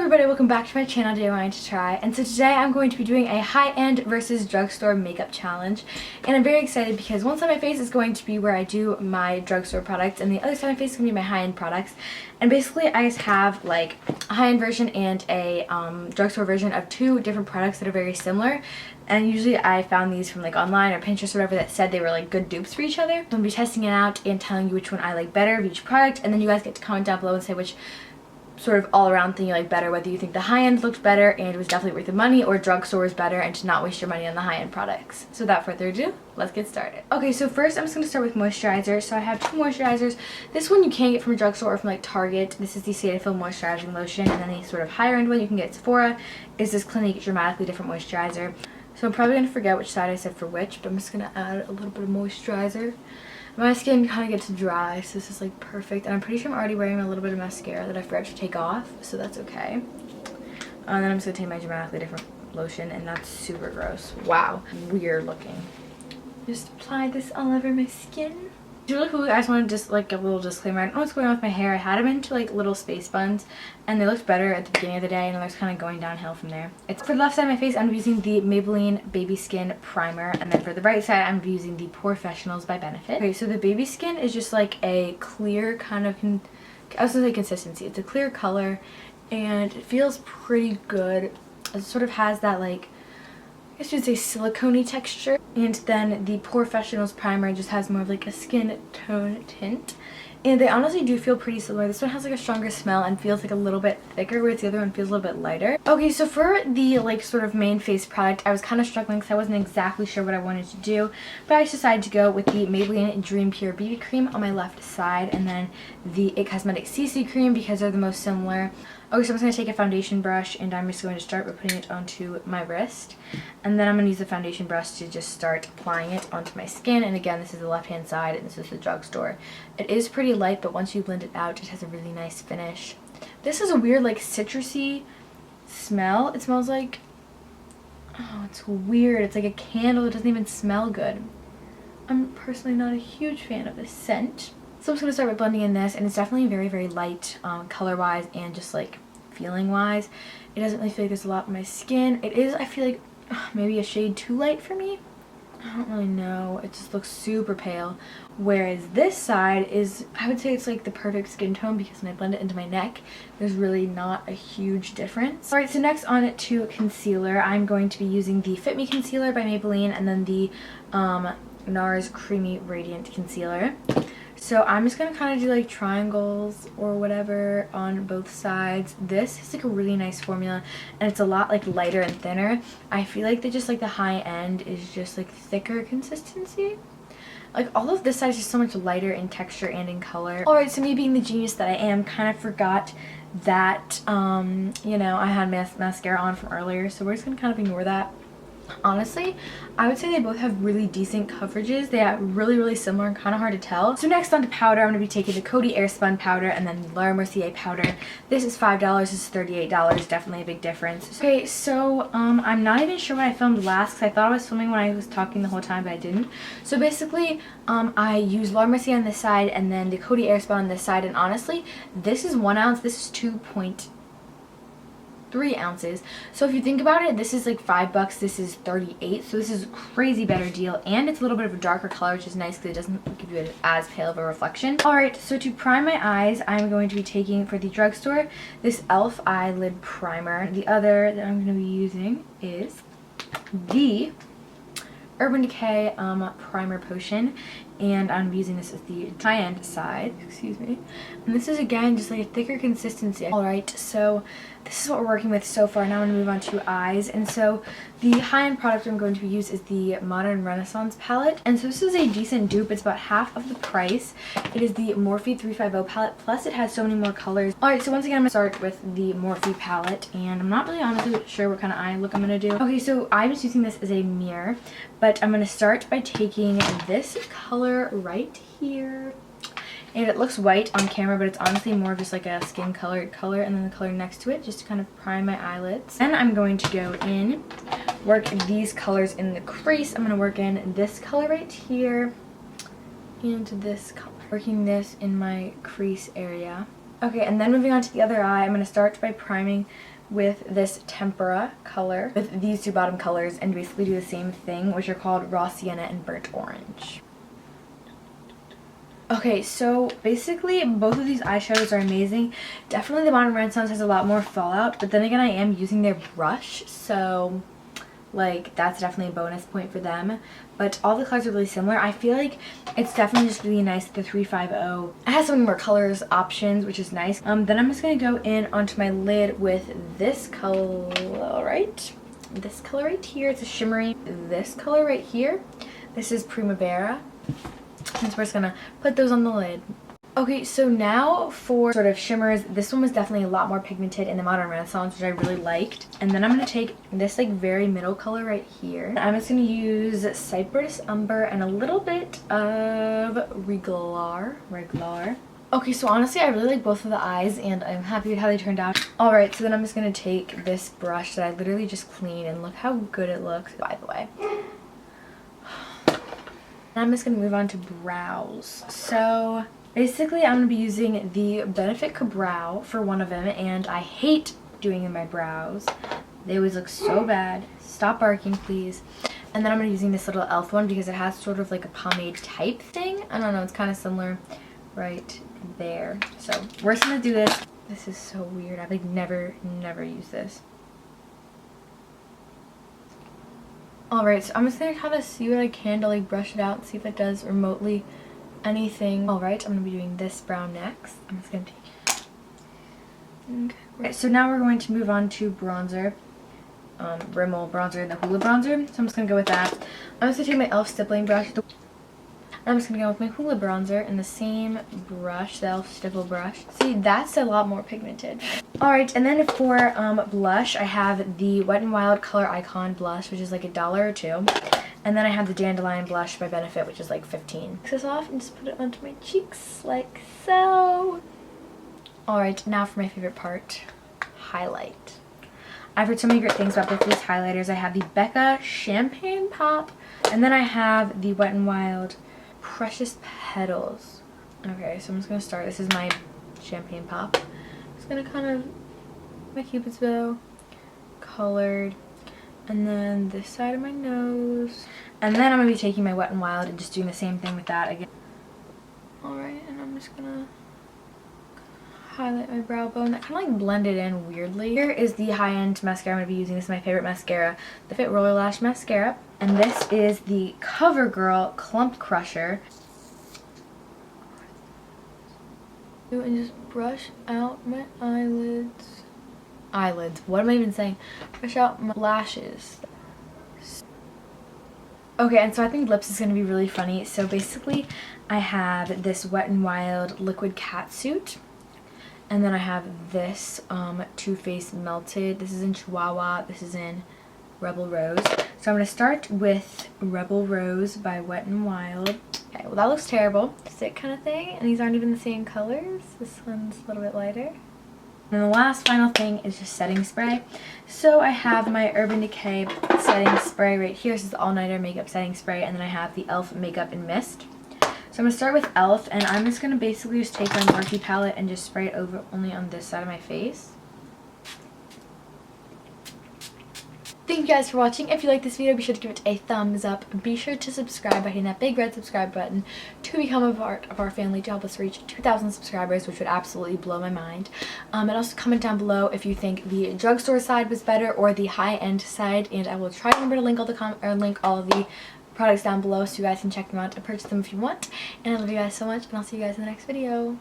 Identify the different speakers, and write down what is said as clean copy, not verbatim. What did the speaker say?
Speaker 1: everybody, welcome back to my channel, Diyingtotry, and so today I'm going to be doing a high-end versus drugstore makeup challenge, and I'm very excited because one side of my face is going to be where I do my drugstore products, and the other side of my face is going to be my high-end products. And basically I just have like a high-end version and a drugstore version of two different products that are very similar, and usually I found these from like online or Pinterest or whatever that said they were like good dupes for each other. So I'm going to be testing it out and telling you which one I like better of each product, and then you guys get to comment down below and say which sort of all-around thing you like better, whether you think the high-end looked better and it was definitely worth the money, or drugstore is better and to not waste your money on the high-end products. So without further ado, let's get started. Okay, so first I'm just going to start with moisturizer. So I have two moisturizers. This one you can get from a drugstore or from like Target. This is the Cetaphil moisturizing lotion, and then the sort of higher end one you can get at Sephora is this Clinique Dramatically Different moisturizer. So I'm probably going to forget which side I said for which, but I'm just going to add a little bit of moisturizer. My skin kind of gets dry, so this is like perfect, and I'm pretty sure I'm already wearing a little bit of mascara that I forgot to take off, so that's okay. And then I'm just going to take my Dramatically Different lotion, and that's super gross. Wow, weird looking. Just apply this all over my skin. It's really cool. I just want to just like a little disclaimer. I don't know what's going on with my hair. I had them into like little space buns, and they looked better at the beginning of the day, and they're kind of going downhill from there. It's for the left side of my face, I'm using the Maybelline Baby Skin Primer, and then for the right side, I'm using the Porefessionals by Benefit. Okay, so the Baby Skin is just like a clear kind of, I was gonna say consistency. It's a clear color, and it feels pretty good. It sort of has that like, I guess you'd say silicone-y texture. And then the Porefessionals primer just has more of like a skin tone tint. And they honestly do feel pretty similar. This one has like a stronger smell and feels like a little bit thicker, whereas the other one feels a little bit lighter. Okay, so for the like sort of main face product, I was kind of struggling because I wasn't exactly sure what I wanted to do. But I just decided to go with the Maybelline Dream Pure BB Cream on my left side, and then the IT Cosmetics CC Cream because they're the most similar. Okay, so I'm just going to take a foundation brush, and I'm just going to start by putting it onto my wrist. And then I'm going to use the foundation brush to just start applying it onto my skin. And again, this is the left-hand side, and this is the drugstore. It is pretty light, but once you blend it out, it has a really nice finish. This is a weird, like, citrusy smell. It smells like, oh, it's weird. It's like a candle. It doesn't even smell good. I'm personally not a huge fan of this scent. So I'm just going to start with blending in this, and it's definitely very, very light color-wise and just like feeling-wise. It doesn't really feel like there's a lot on my skin. It is, I feel like, maybe a shade too light for me. I don't really know. It just looks super pale. Whereas this side is, I would say it's like the perfect skin tone because when I blend it into my neck, there's really not a huge difference. Alright, so next on to concealer, I'm going to be using the Fit Me Concealer by Maybelline and then the NARS Creamy Radiant Concealer. So I'm just going to kind of do like triangles or whatever on both sides. This is like a really nice formula, and it's a lot like lighter and thinner. I feel like just like the high end is just like thicker consistency. Like all of this side is just so much lighter in texture and in color. Alright, so me being the genius that I am, kind of forgot that, you know, I had mascara on from earlier, so we're just going to kind of ignore that. Honestly, I would say they both have really decent coverages. They are really, really similar and kind of hard to tell. So next on to powder, I'm going to be taking the Coty Airspun powder and then the Laura Mercier powder. This is $5, this is $38, definitely a big difference. Okay, so I'm not even sure when I filmed last because I thought I was filming when I was talking the whole time, but I didn't. So basically, I use Laura Mercier on this side and then the Coty Airspun on this side, and honestly, this is 1 ounce, this is 2.3 ounces. So if you think about it, this is like $5, this is $38, so this is a crazy better deal, and it's a little bit of a darker color, which is nice because it doesn't give you as pale of a reflection. Alright, so to prime my eyes, I'm going to be taking for the drugstore this e.l.f. eyelid primer. The other that I'm going to be using is the Urban Decay primer potion, and I'm using this as the high-end side, excuse me, and this is again just like a thicker consistency. Alright, so this is what we're working with so far. Now I'm going to move on to eyes, and so the high-end product I'm going to use is the Modern Renaissance palette, and so this is a decent dupe. It's about half of the price. It is the Morphe 350 palette, plus it has so many more colors. Alright, so once again I'm going to start with the Morphe palette, and I'm not really honestly sure what kind of eye look I'm going to do. Okay, so I'm just using this as a mirror, but I'm going to start by taking this color right here. And it looks white on camera, but it's honestly more of just like a skin colored color, and then the color next to it just to kind of prime my eyelids. Then I'm going to go in, work these colors in the crease. I'm going to work in this color right here and this color. Working this in my crease area. Okay, and then moving on to the other eye, I'm going to start by priming with this tempera color with these two bottom colors and basically do the same thing, which are called raw sienna and burnt orange. Okay, so basically both of these eyeshadows are amazing. Definitely the Modern Renaissance has a lot more fallout, but then again I am using their brush, so like that's definitely a bonus point for them. But all the colors are really similar. I feel like it's definitely just really nice that the 350 it has so many more colors options, which is nice. Then I'm just gonna go in onto my lid with this color, right? This color right here. It's a shimmery. This color right here. This is Primavera. Since we're just gonna put those on the lid. Okay, so now for sort of shimmers, this one was definitely a lot more pigmented in the Modern Renaissance, which I really liked. And then I'm going to take this like very middle color right here. I'm just going to use Cypress Umber and a little bit of Reglar. Okay, so honestly, I really like both of the eyes and I'm happy with how they turned out. Alright, so then I'm just going to take this brush that I literally just cleaned and look how good it looks, by the way. I'm just going to move on to brows. So basically, I'm going to be using the Benefit Brow for one of them, and I hate doing in my brows. They always look so bad. Stop barking, please. And then I'm going to be using this little e.l.f. one because it has sort of like a pomade type thing. I don't know, it's kind of similar right there. So we're just going to do this. This is so weird. I've like never used this. Alright, so I'm just going to kind of see what I can to like brush it out and see if it does remotely anything. Alright, I'm going to be doing this brow next. I'm just going to take... Okay. Right, so now we're going to move on to bronzer. Rimmel bronzer, the Hoola bronzer. So I'm just going to go with that. I'm just going to take my e.l.f. stippling brush. I'm just going to go with my Hoola bronzer in the same brush, the e.l.f. stipple brush. See, that's a lot more pigmented. Alright, and then for blush, I have the Wet n Wild Color Icon blush, which is like $1 or $2. And then I have the Dandelion blush by Benefit, which is like 15. Take this off and just put it onto my cheeks like so. Alright, now for my favorite part, highlight. I've heard so many great things about both of these highlighters. I have the Becca Champagne Pop, and then I have the Wet n Wild Precious Petals. Okay, so I'm just going to start. This is my Champagne Pop. I'm just going to kind of, my Cupid's bow, colored, and then this side of my nose. And then I'm going to be taking my Wet n Wild and just doing the same thing with that again. Alright, and I'm just going to highlight my brow bone. That kind of like blended in weirdly. Here is the high-end mascara I'm going to be using. This is my favorite mascara, the Fit Roller Lash Mascara. And this is the CoverGirl Clump Crusher. And just brush out my eyelids. What am I even saying? Brush out my lashes. Okay, and so I think lips is going to be really funny. So basically, I have this Wet n Wild Liquid Catsuit. And then I have this Too Faced Melted. This is in Chihuahua. This is in Rebel Rose. So I'm going to start with Rebel Rose by Wet n Wild. Okay, well that looks terrible. Stick kind of thing. And these aren't even the same colors. This one's a little bit lighter. And the last final thing is just setting spray. So I have my Urban Decay setting spray right here. This is the All Nighter Makeup Setting Spray. And then I have the e.l.f. Makeup and Mist. So I'm going to start with e.l.f. and I'm just going to basically just take my Morphe palette and just spray it over only on this side of my face. Thank you guys for watching. If you like this video, be sure to give it a thumbs up. Be sure to subscribe by hitting that big red subscribe button to become a part of our family to help us reach 2,000 subscribers, which would absolutely blow my mind. And also comment down below if you think the drugstore side was better or the high-end side, and I will try to remember to link all of the products down below so you guys can check them out and purchase them if you want. And I love you guys so much, and I'll see you guys in the next video.